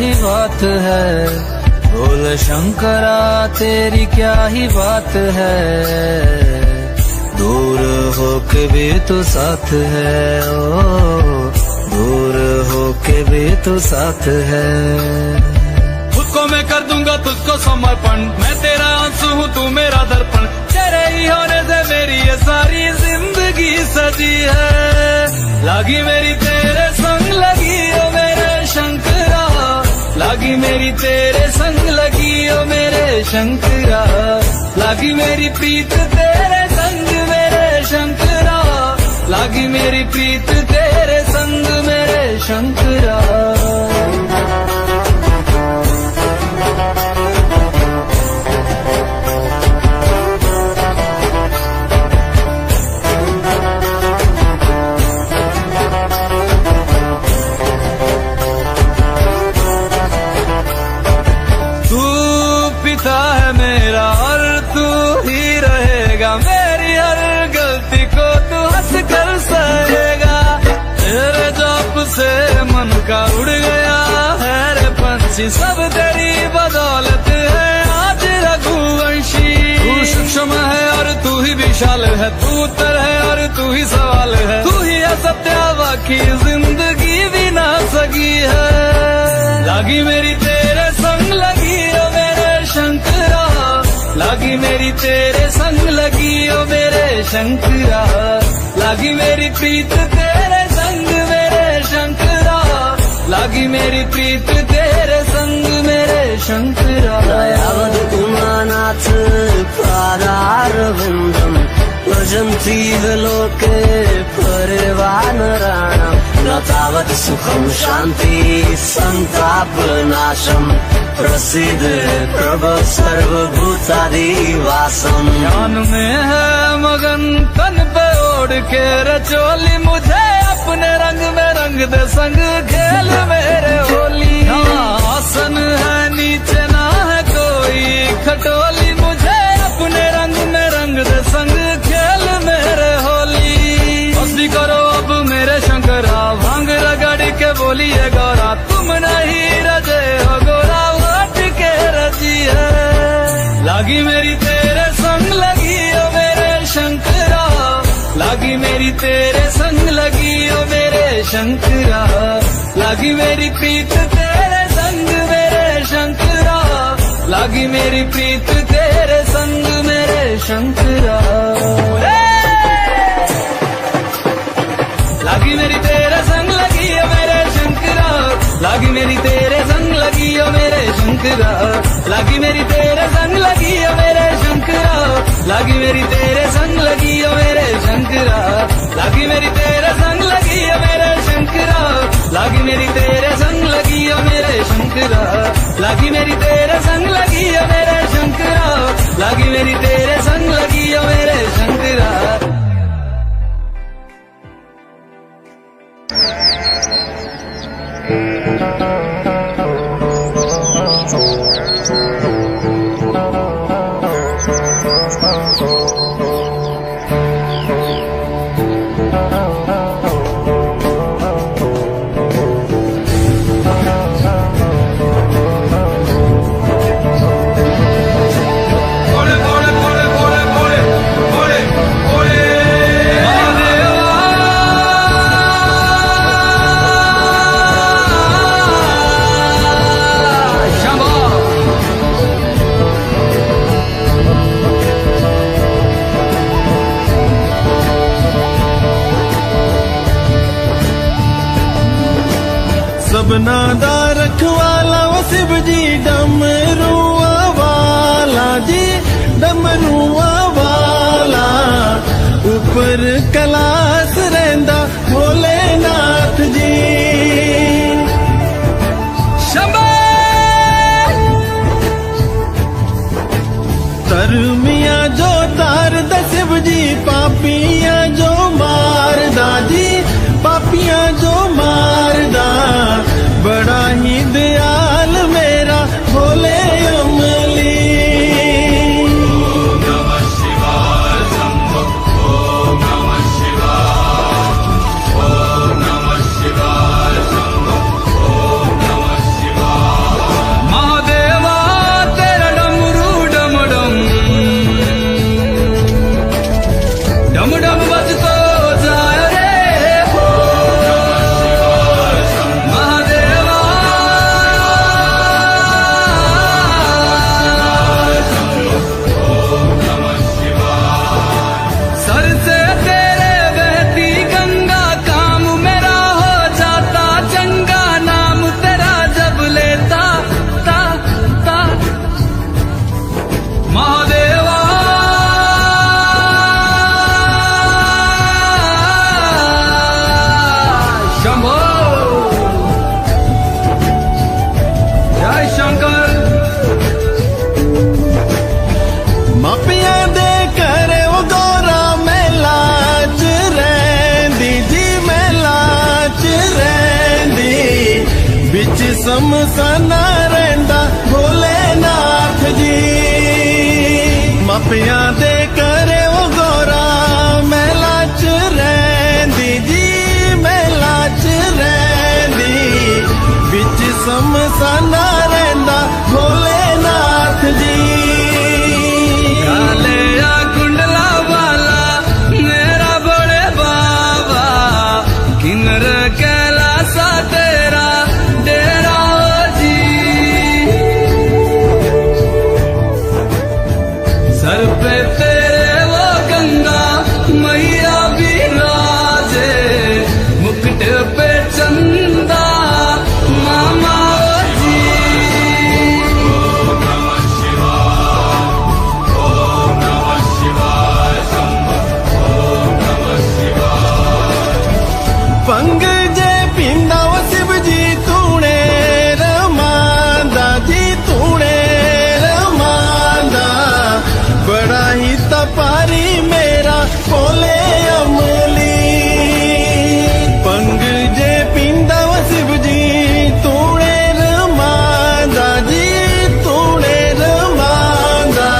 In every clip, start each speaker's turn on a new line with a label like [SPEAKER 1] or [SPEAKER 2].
[SPEAKER 1] ही बात है, बोल शंकरा तेरी क्या ही बात है, दूर होके भी तो साथ है, ओ दूर होके भी तो साथ है।
[SPEAKER 2] खुद को मैं कर दूंगा तुझको समर्पण, मैं तेरा आंसू हूँ तू मेरा दर्पण, तेरे ही होने से मेरी ये सारी जिंदगी सजी है। लागी मेरी तेरे संग लगी ओ मेरे शंकरा, लागी मेरी तेरे संग लगी ओ मेरे शंकरा, लागी मेरी प्रीत तेरे संग मेरे शंकरा, लागी मेरी प्रीत तेरे संग मेरे शंकरा। तू पिता है मेरा और तू ही रहेगा, मेरी हर गलती को तू हंस कर सहेगा, तेरे जाप से मन का उड़ गया है रे पंछी, सब तेरी बदौलत है आज रघुवंशी। तू सूक्ष्म है और तू ही विशाल है, तू उत्तर है और तू ही सवाल है, तू ही है सत्या की जिंदगी भी ना सकी है। लागी मेरी तेरे संग लगी ओ मेरे शंकरा, लागी मेरी तेरे संग लगी ओ मेरे शंकरा, लागी मेरी प्रीत तेरे संग मेरे शंकरा, लागी मेरी प्रीत तेरे संग मेरे शंकरा।
[SPEAKER 1] दयावद उमानाथ पादारविन्दम् भजन्ति लोके परिवानराणाम्, न तावत् सुखं शान्ति संतापनाशम्, प्रसिद्ध प्रभु सर्वभूतादिवासम्।
[SPEAKER 2] ध्यान में है मगन तन पे ओढ़ के रचोली, मुझे अपने रंग में रंग दे संग खेल मेरे होली। आसन है नीचे ना है कोई खटोली, मुझे अपने रंग में रंग दे संग खेल मेरे होली। मस्ती करो अब मेरे शंकरा, भांग रगड़ के बोलिए गौरा, तुम नहीं रजे हो गोरा वाट के रजी है। लागी मेरी तेरे संग लगी ओ मेरे शंकरा, लागी मेरी तेरे संग लगी ओ मेरे शंकरा, लागी मेरी प्रीत तेरे संग मेरे शंकरा, लागी मेरी प्रीत तेरे संग मेरे शंकरा। लागी मेरी तेरे संग लगी ओ मेरे शंकरा, लागी मेरी तेरे संग लगी ओ मेरे शंकरा, लागी मेरी तेरे संग लगी ओ मेरे शंकरा, लागी मेरी तेरे संग लगी ओ मेरे शंकरा, लागी मेरी तेरे संग लगी ओ मेरे शंकरा, लागी मेरी तेरे संग लगी ओ मेरे शंकरा, लागी मेरी तेरे संग लगी ओ मेरे शंकरा, लागी मेरी तेरे संग लगी ओ मेरे शंकरा।
[SPEAKER 3] सबना दा रखवाला वो शिव जी, डमरुआ वाला जी डमरुआ वाला, ऊपर कैलाश रहिंदा भोलेनाथ जी। तरमिया जो तार दा शिव जी, पापिया जो मार दा जी, पापिया जो मारदा, बड़ा ही दयाल मेरा भोले अमली। ओम नमः शिवाय शंभो, ओम नमः शिवाय, ओम नमः शिवाय शंभो, ओम नमः शिवाय। ਸਮਸਾਨਾ ਰਹਿੰਦਾ ਭੋਲੇਨਾਥ ਜੀ। ਮਾਪਿਆਂ ਦੇ ਘਰੇ ਉਹ ਗੋਰਾ ਮਹਿਲਾ ਚ ਰਹਿੰਦੀ ਜੀ, ਮਹਿਲਾ ਚ ਰਹਿੰਦੀ, ਵਿੱਚ ਸਮਸਾਨਾ ਰਹਿੰਦਾ ਭੋਲੇਨਾਥ ਜੀ।
[SPEAKER 2] कालिया कुंडला वाला मेरा बड़े बाबा, किन्नर कैलासा तेरा डेरा जी। सर पे तेरे वो गंगा मैया विराजे, मुकुट पे चंदा मामा जी।
[SPEAKER 3] ਭੰਗ ਜੇ ਪੀਂਦਾ ਉਹ ਸ਼ਿਵ ਜੀ ਤੂਣੇ ਰਮਾਂਦਾ ਜੀ, ਤੂਣੇ ਰਮਾਂਦਾ, ਬੜਾ ਹੀ ਤਪਾਰੀ ਮੇਰਾ ਭੋਲੇ ਅਮਲੀ। ਭੰਗ ਜੇ ਪੀਂਦਾ ਉਹ ਸ਼ਿਵ ਜੀ ਤੂਣੇ ਰਮਾਂਦਾ ਜੀ, ਤੂਣੇ ਰਮਾਂਦਾ,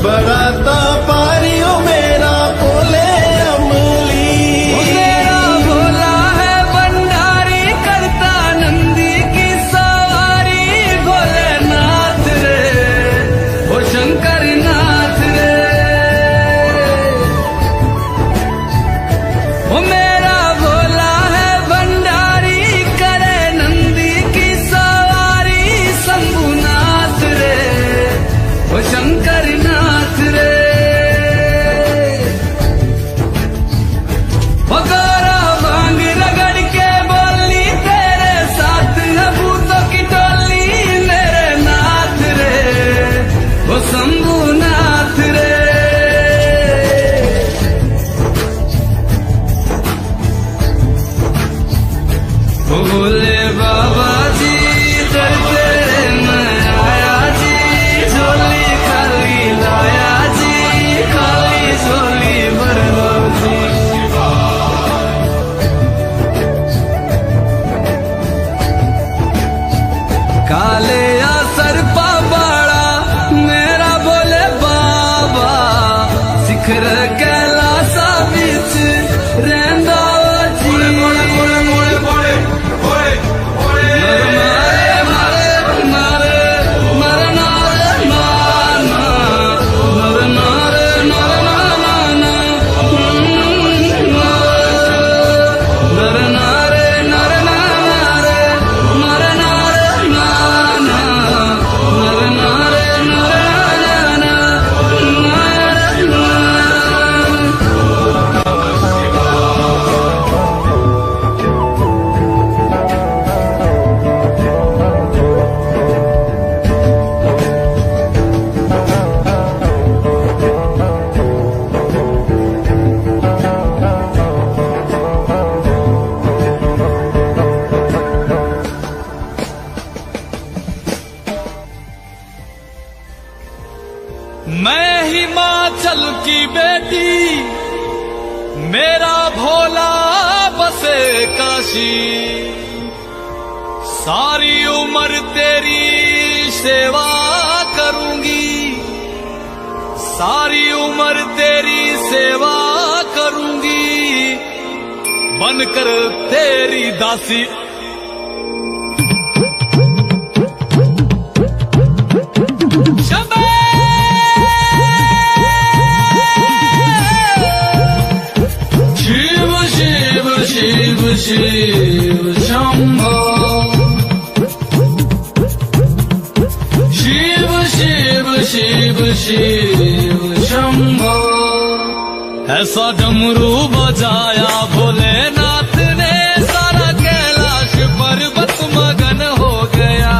[SPEAKER 3] ਬੜਾ ਤਪਾਰੀ ਉਹ ਮੇਰਾ ਭੋਲੇ ਅਮਲੀ।
[SPEAKER 2] मेरा भोला है भंडारी, करता नंदी की सवारी, भोलेनाथ रे ओ शंकर नाथ रे। ओ मेरा भोला है भंडारी, करे नंदी की सवारी, शंभुनाथ रे ओ शंकर नाथ रे। गोरा भांग रगड़ के बोली, तेरे साथ है भूतों की टोली, मेरे नाथ रे वो शंभुनाथ रे। भोले बाबा जी दर तेरे मैं आया जी, झोली खाली लाया जी, खाली झोली भर लो जी। काले या सरपा बाड़ा मेरा भोले बाबा, शिखर कैलासा बिच रहंदा जी। मैं हिमाचल की बेटी, मेरा भोला बसे काशी, सारी उम्र तेरी सेवा करूंगी, सारी उम्र तेरी सेवा करूंगी, बनकर तेरी दासी। शिव शिव शिव शिव शंभो, शिव शिव शिव शिव शंभो। ऐसा डमरू बजाया भोलेनाथ ने, सारा कैलाश पर्वत मगन हो गया।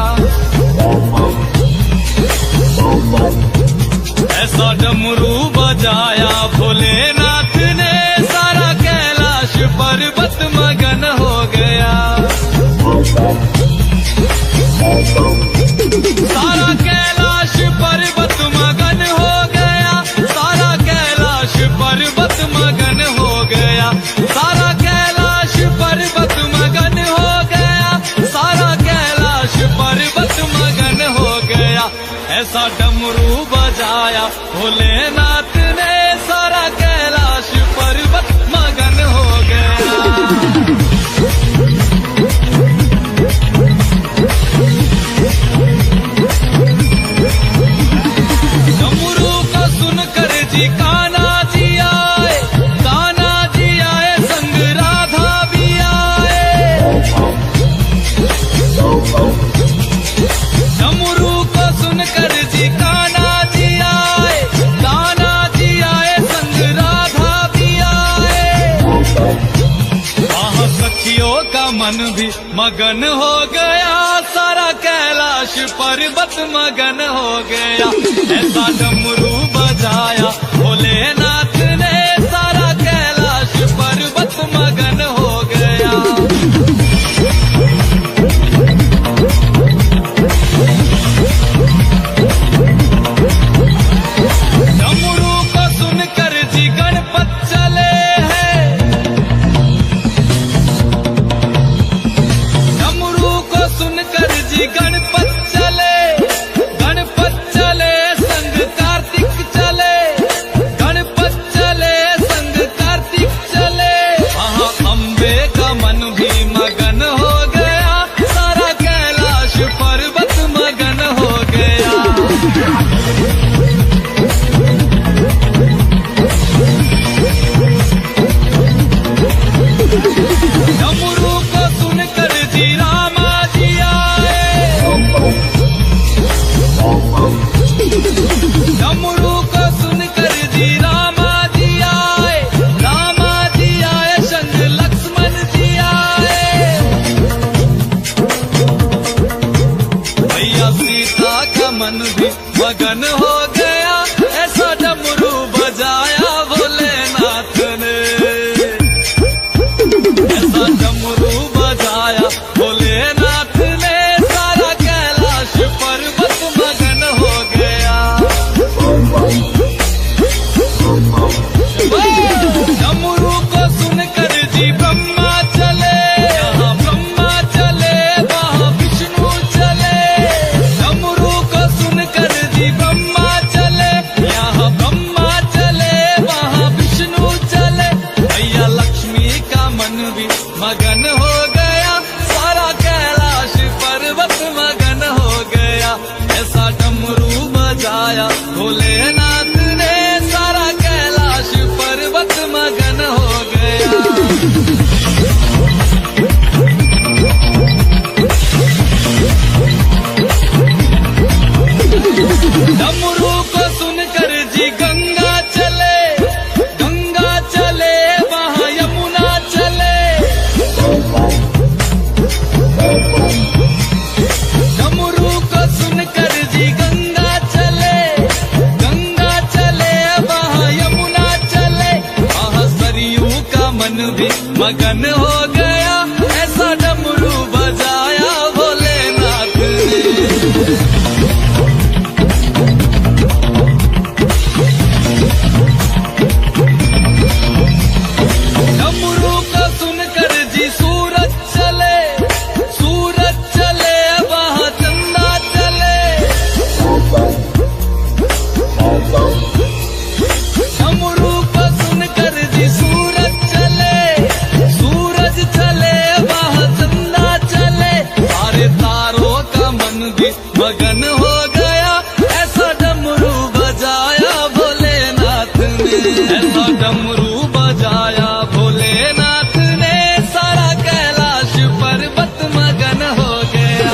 [SPEAKER 2] ऐसा डमरू बजाया भोलेनाथ ने, सारा कैलाश पर्वत मगन हो गया। सारा कैलाश पर्वत मगन हो गया, सारा कैलाश पर्वत मगन हो गया, सारा कैलाश ऐसा डमरू बजाया भोलेनाथ ने, सारा कैलाश पर्वत मगन हो गया। डमरू को सुनकर जी कान्हा जी आए, कान्हा जी आए संग राधा भी आए। डमरू को सुनकर जी कान्हा जी आए, कान्हा जी आए संग राधा भी आए। वहाँ सखियों का मन भी मगन हो गया, सारा कैलाश पर्वत मगन हो गया। ऐसा डमरू बजाया भोलेनाथ ने, सारा कैलाश पर्वत मगन हो गया। डमरू को सुनकर जी गणपत चले हैं, डमरू को सुनकर जी गणपत चले, गणपत चले संग कार्तिक चले, गणपत चले संग कार्तिक चले। वहाँ अम्बे का मन भी मगन हो गया, सारा कैलाश पर्वत मगन हो गया। डमरू को सुनकर जी रामा जी आए, डमरू को सुनकर जी रामा जी आए, रामा जी आए संग लक्ष्मण जी आए। भैया सीता का मन भी मगन हो गया, ऐसा डमरू बजाया भोलेनाथ ने, ऐसा डमरू बजाया भोलेनाथ ने, सारा कैलाश पर्वत मगन हो गया। डमरू को सुनकर जी ब्रह्मा चले, यहाँ ब्रह्मा चले वहाँ विष्णु चले। डमरू को सुनकर जी ब्रह्मा चले, यहाँ ब्रह्मा चले वहाँ विष्णु चले। भैया लक्ष्मी का मन भी मगन हो गया, सारा कैलाश पर्वत मगन हो गया। ऐसा डमरू बजाया भोलेनाथ ने, सारा कैलाश पर्वत मगन हो गया। डमरू को सुनकर जी गंगा चले, गंगा चले वहाँ यमुना चले। डमरू को सुनकर जी गंगा चले, गंगा चले वहाँ यमुना चले। वहाँ सरयू का मन भी मगन हो गया, ऐसा डमरू बजाया भोलेनाथ ने। डमरू को सुनकर जी सूरज चले, सूरज चले वहाँ चंदा चले। डमरू को सुनकर जी सूरज चले, सूरज चले वहाँ चंदा चले। सारे तारों का मन भी मगन हो गया, ऐसा डमरू बजाया भोलेनाथ ने, ऐसा डमरू बजाया भोलेनाथ ने, सारा कैलाश पर्वत मगन हो गया।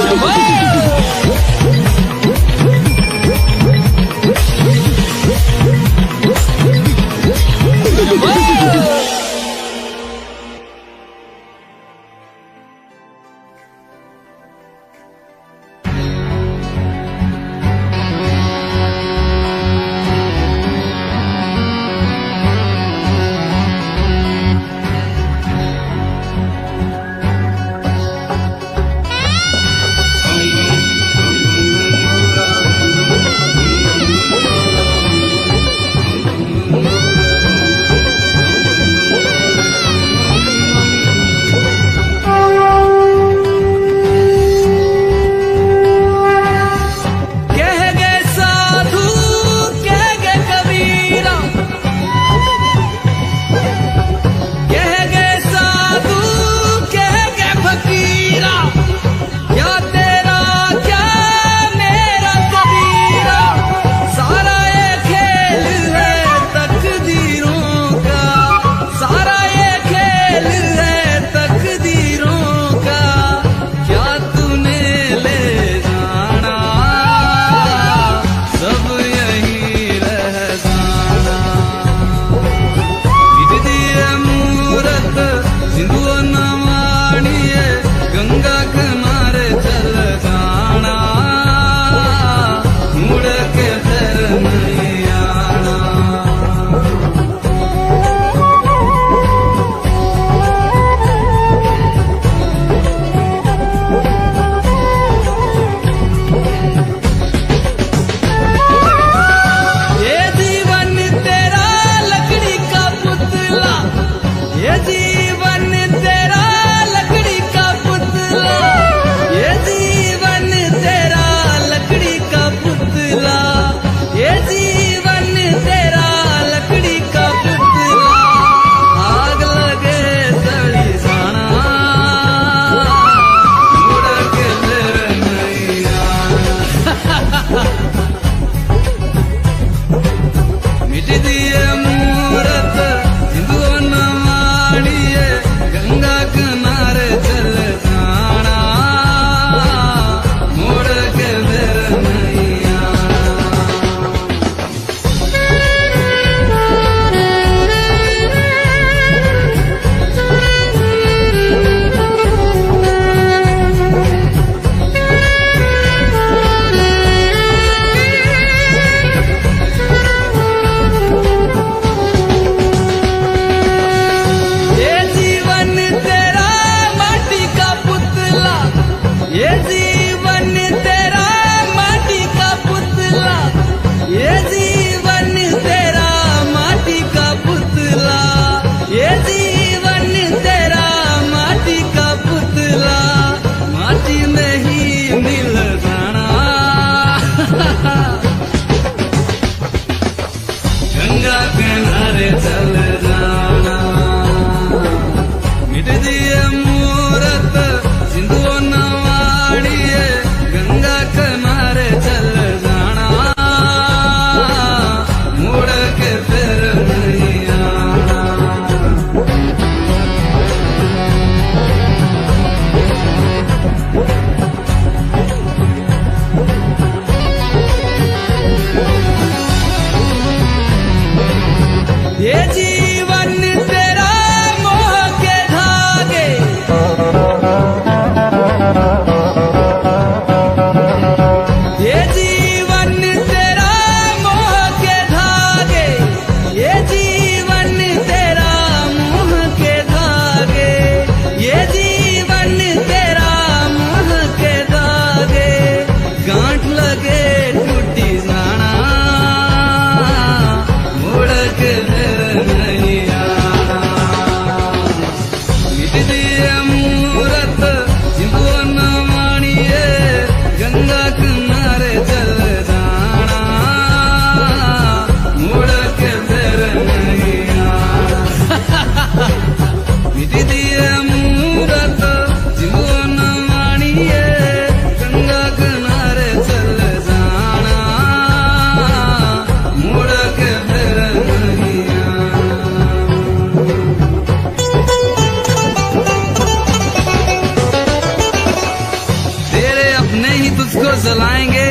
[SPEAKER 2] जलाएंगे,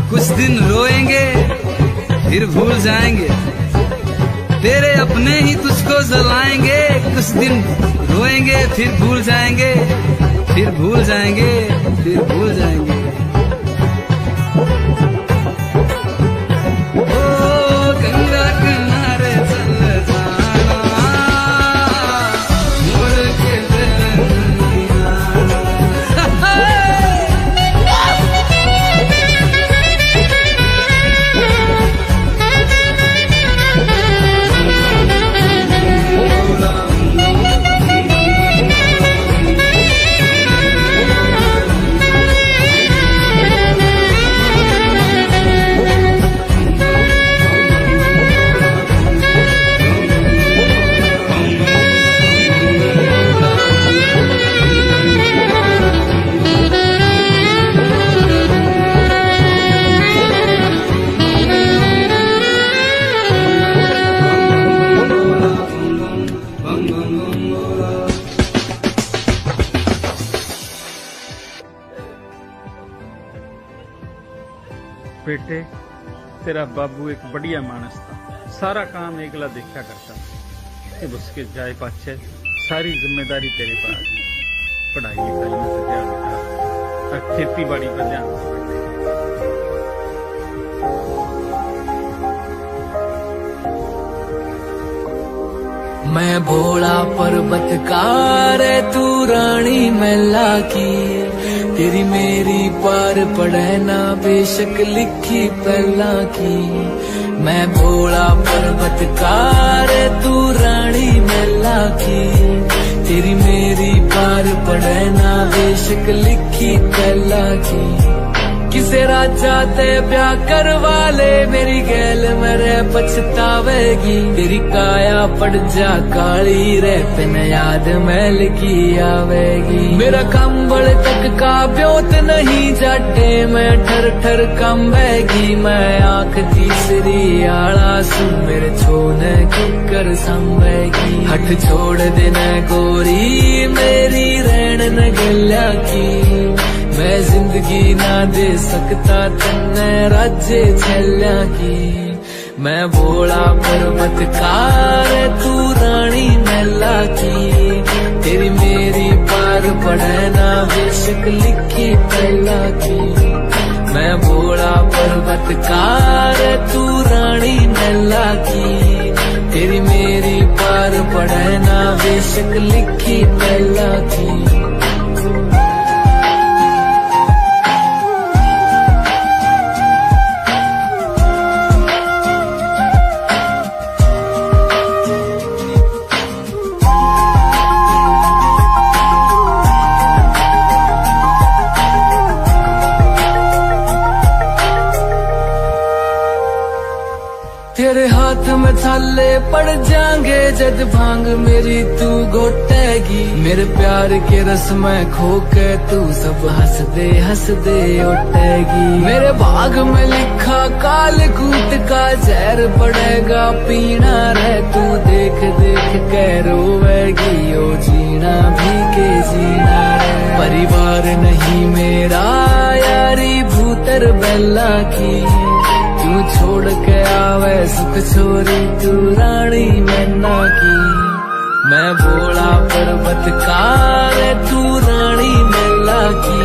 [SPEAKER 2] कुछ दिन रोएंगे फिर भूल जाएंगे। तेरे अपने ही तुझको जलाएंगे, कुछ दिन रोएंगे फिर भूल जाएंगे, फिर भूल जाएंगे, फिर भूल जाएंगे। ओ गंगा किनारे चल जाना, मुड़ के
[SPEAKER 4] बेटे, तेरा बाबू एक बढ़िया मानस था, सारा काम एकला देखा करता। अब उसके जाए पाछे सारी जिम्मेदारी तेरे पास। पढ़ाई लिखाई में तो ध्यान रखा, खेती बाड़ी पर ध्यान रखा।
[SPEAKER 1] मैं भोला पर्वतकार तू रानी मैला की, तेरी मेरी पार पड़े ना बेशक लिखी पहला की। मैं भोला पर्वतकार तू रानी मैला की, तेरी मेरी पार पड़े ना बेशक लिखी पहला की। किसे राजा ते ब्याह करवा ले, मेरी गैल मेरे पछतावेगी। तेरी काया पड़ जा काली रे, पिन याद मैल की आवेगी। मेरा कंबल तक का ब्योत नहीं जाटे, मैं ठर ठर कंबेगी। मैं आंख तीसरी आला सू, मेरे छोने किकर संभेगी। हट छोड़ देना गोरी मेरी रैन न गल्या की, मैं जिंदगी ना दे सकता तन्ने राज्य छल्या की। मैं भोला पर्वतकार तू रानी मैला की, तेरी मेरी पार पड़े ना बेशक लिखी पहला की। मैं भोला पर्वतकार तू रानी मैला की, तेरी मेरी पार पड़े ना बेशक लिखी पहला की। तेरे हाथ में छाले पड़ जाएंगे, जद भांग मेरी तू घोटेगी। मेरे प्यार के रस में खो के तू सब हंस दे उठेगी। मेरे भाग में लिखा काल कूट का जहर पड़ेगा पीना रे, तू देख देख के रोवेगी। ओ जीना भी के जीना रे, परिवार नहीं मेरा यारी भूतर बेला की। तू छोड़ के आवे सुख छोरी तू रानी मैना की। मैं भोला पर्वतकार तू रानी मैला की,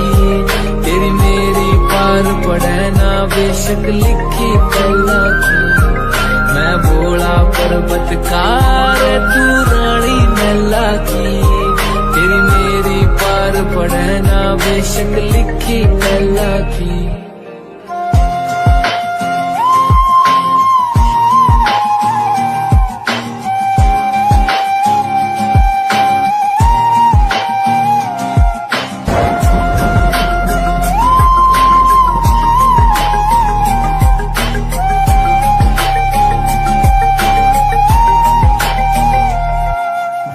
[SPEAKER 1] तेरी मेरी पार पड़े ना बेशक लिखी पहला की। मैं भोला पर्वतकार तू रानी मैला की, तेरी मेरी पार पड़े ना बेशक लिखी पहला की।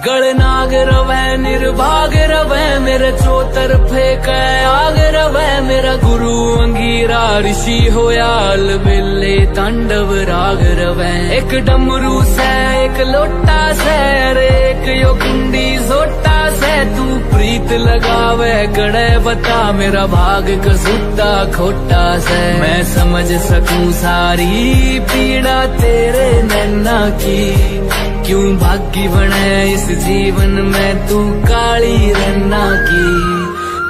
[SPEAKER 1] गणनाग रवै निर्भाग रवै, मेरे चौतरफे कै आग रवै। मेरा गुरु अंगीरा ऋषि होया अलबेले तांडव राग रवै। एक डमरू से एक लोटा से, एक यो कुंडी सोटा से तू प्रीत लगावे गड़े बता मेरा भाग कसूता खोटा से मैं समझ सकूं सारी पीड़ा तेरे नैना की क्यों भागी बने इस जीवन में तू काली रन्ना की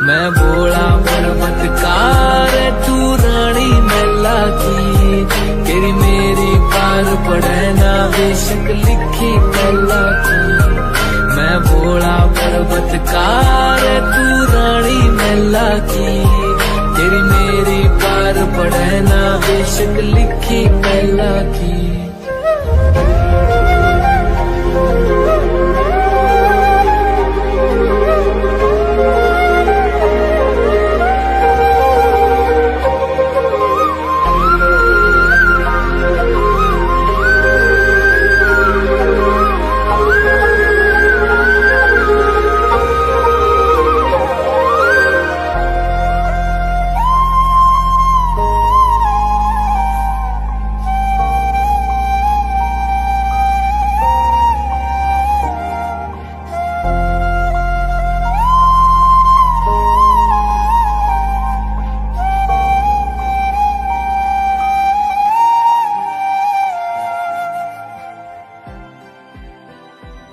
[SPEAKER 1] मैं भोला पर्वतकार तू रानी मैला की तेरी मेरी पार पड़े ना बेशक लिखी पहला की मैं भोला पर्वतकार तू रानी मैला की तेरी मेरी पार पड़े ना बेशक लिखी पहला की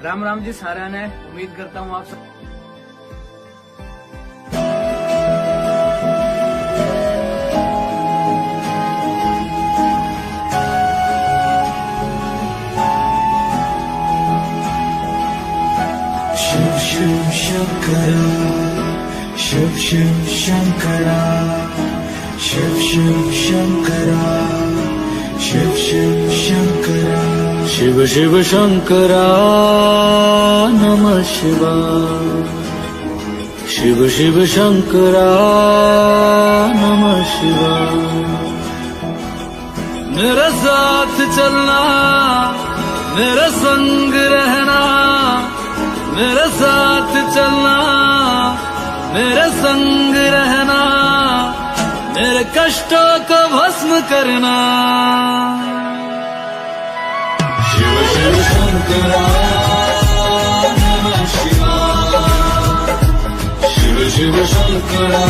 [SPEAKER 4] राम राम जी सारा ने उम्मीद करता हूँ आप सब
[SPEAKER 3] शिव शिव शंकरा शिव शिव शंकरा शिव शिव शंकरा शिव शिव शंकरा
[SPEAKER 2] शिव शिव शंकरा नमः शिवाय शिव शिव शंकरा नमः शिवाय मेरे साथ चलना मेरे संग रहना मेरे साथ चलना मेरे संग रहना मेरे कष्टों को भस्म करना शिव शिव शंकरा नमः शिवाय शिव शिव शंकरा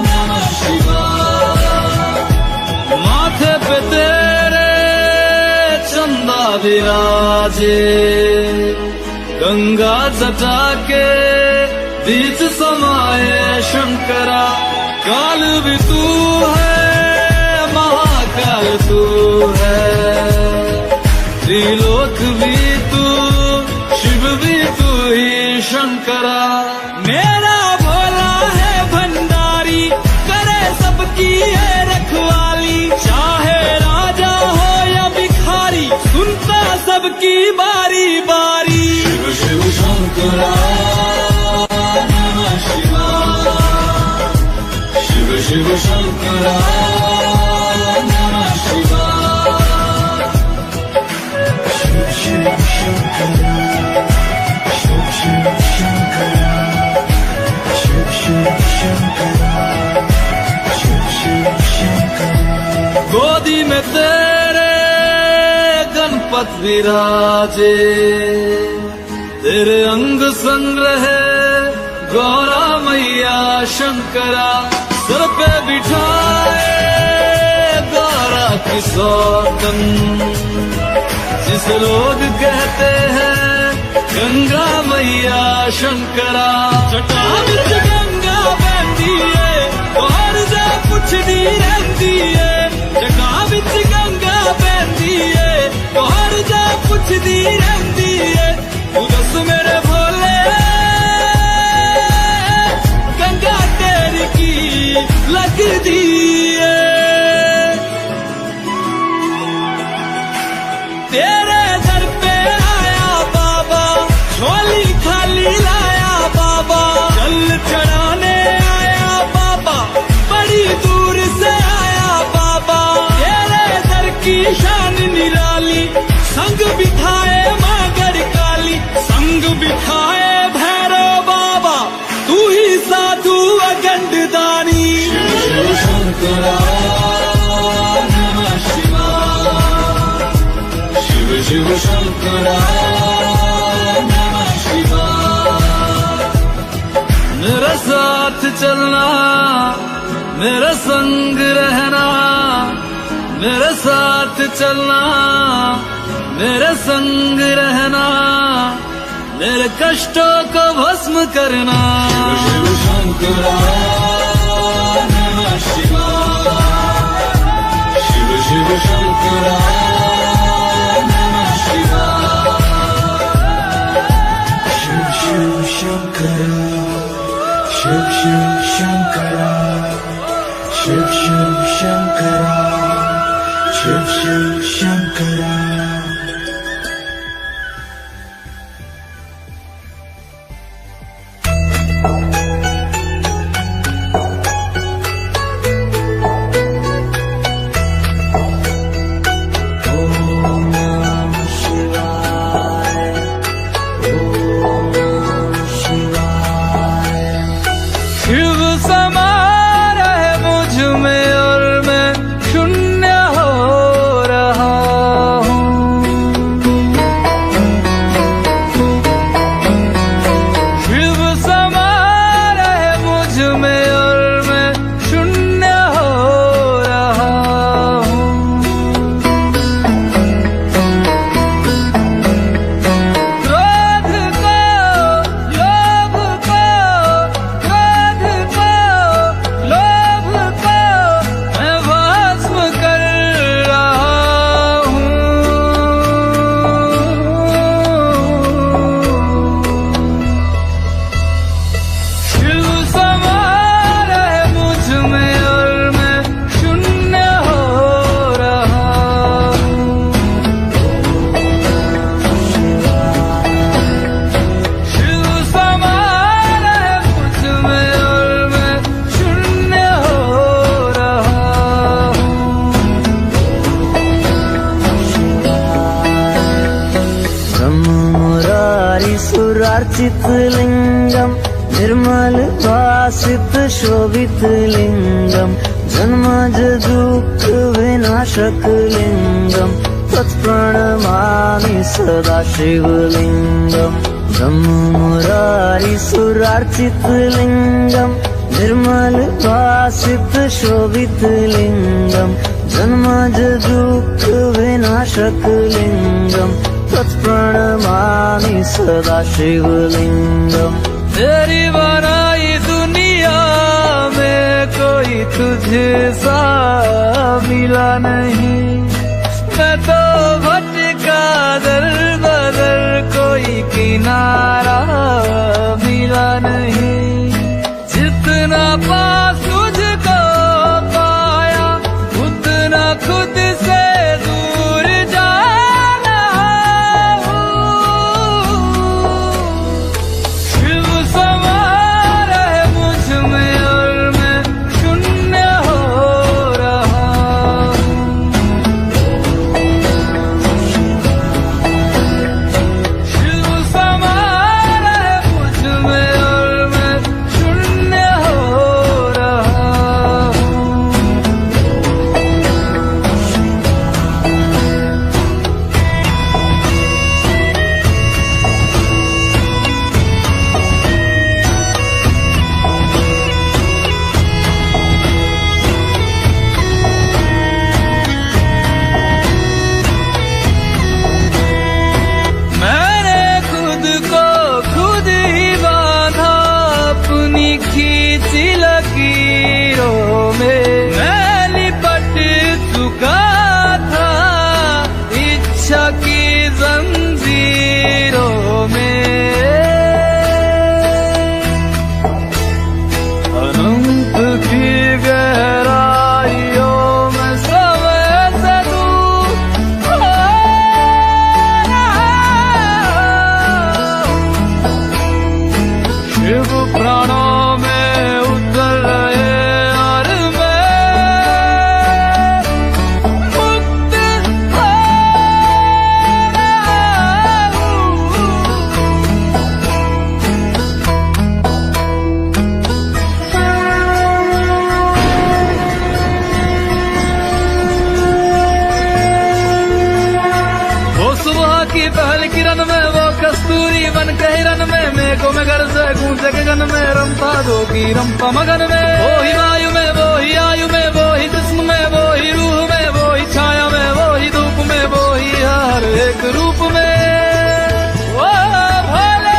[SPEAKER 2] नमः शिवाय माथे पे तेरे चंदा विराजे गंगा जटा के बीच समाये शंकरा काल भी तू है महाकाल तू है त्रिलोक भी तू शिव भी तू ही शंकरा मेरा भोला है भंडारी करे सबकी है रखवाली चाहे राजा हो या भिखारी सुनता सबकी बारी बारी शिव शिव शंकरा नमः शिवाय शिव शिव शंकरा नमः शिवाय
[SPEAKER 3] शिव शिव शंकरा शिव शिव शंकरा शिव शिव शंकरा शिव शिव शंकरा
[SPEAKER 2] गोदी में तेरे गणपत विराजे तेरे अंग संग रहे गौरा मैया शंकरा सर पे बिठाए गौरा की सौगन जिस लोग कहते हैं गंगा मैया शंकरा जटा विच गंगा बहती है और जा कुछ नहीं रहती है जटा विच गंगा बहती है और जा कुछ नहीं रहती है तू दस मेरे भोले गंगा तेरी की लगती है तेरे दर पे आया बाबा झोली खाली लाया बाबा जल चढ़ाने आया बाबा बड़ी दूर से आया बाबा तेरे दर की शान निराली संग बिठाए मागर काली संग बिठाए भैरव बाबा तू ही साधु अगंड दानी शिव शिव शंकरा नमः शिवाय शिव शिव शंकरा नमः शिवाय चलना, मेरे संग रहना, मेरे साथ चलना, मेरे संग रहना, मेरे कष्टों को भस्म करना। शिव शंकरा नमः शिवाय, शिव शिव शंकरा नमः शिवाय, शिव शिव शंकरा, शिव शिव शंकरा, शिव शिव शंकरा, शिव शिव शंकरा। शिव समा रहे मुझ में और मैं शून्य हो रहा हूँ। शिव समा रहे मुझ में और मैं शून्य हो रहा हूँ। क्रोध को, लोभ को, क्रोध को, लोभ को मैं भस्म कर रहा हूँ। शिव समा रहे मुझ में और मैं शून्य हो रहा हूँ। शिव समा रहे मुझ में और मैं शून्य हो रहा हूँ।
[SPEAKER 5] ब्रह्ममुरारी सुरार्चित लिंगम, निर्मल भासित शोभित लिंगम, जन्मज दुःख विनाशक लिंगम, तत्प्रणमामि सदा शिवलिंगम। ब्रह्ममुरारी सुरार्चित लिंगम, निर्मल भासित शोभित लिंगम, जन्मज दुःख विनाशक लिंगम, तत्प्रणमामि सदा शिवलिंगम।
[SPEAKER 2] तेरी बनाई दुनिया में कोई तुझे सा मिला नहीं। मैं तो भटका दर बदर, कोई किनारा मिला नहीं। जितना पास तुझको पाया, उतना खुद से दूर जाना हूँ। शिव समा रहे मुझ में और मैं शून्य हो रहा हूँ। शिव समा रहे मुझ में और मैं शून्य हो रहा हूँ। मैंने खुद को खुद ही बांधा अपनी खींची लकीरों में। मैं लिपट चुका था इच्छा की जंजीरों में। अनंत की गहराइयों में समय से दूर हो रहा हूँ। शिव प्राणों में उतर रहे और मैं मुक्त हो रहा हूँ। वो सुबह की पहली किरण में वो कस्तूरी बन के हिरन में, मेघों में घर से गूंजे के गन में, रमता जोगी रमता मगन में। वो ही वायु में, वो ही आयु में, वो ही जिस्म में, वो ही रूह में, वो ही छाया में, वो ही धूप में, वो ही हर एक रूप में। वो भोले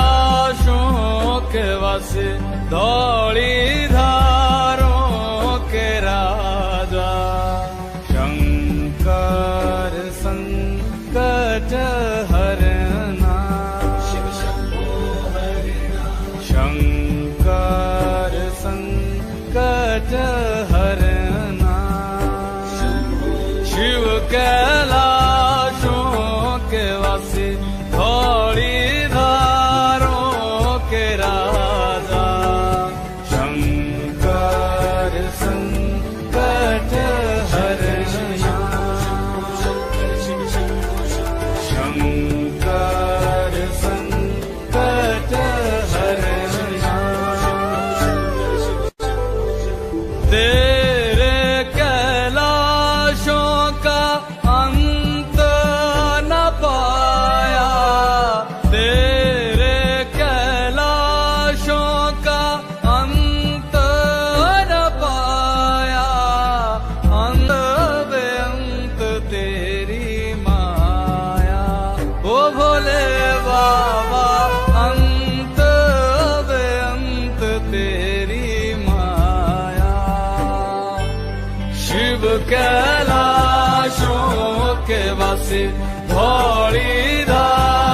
[SPEAKER 2] कैलाशों के वासे दौड़ी धारों के राजा, शंकर संकट हरना, शंकर संकट हरना। शिव कैलाशों के वासे दौड़ी धारों के राजा, शंकर संकट हरना, शंकर संकट हरना। तेरे कैलाशों का अंत न पाया, तेरे कैलाशों का अंत न पाया, अंत बेअंत तेरी माया। ओ भोले बाबा अंत बेअंत तेरी माया। शिव कैलाशों के वासे धौड़ी धार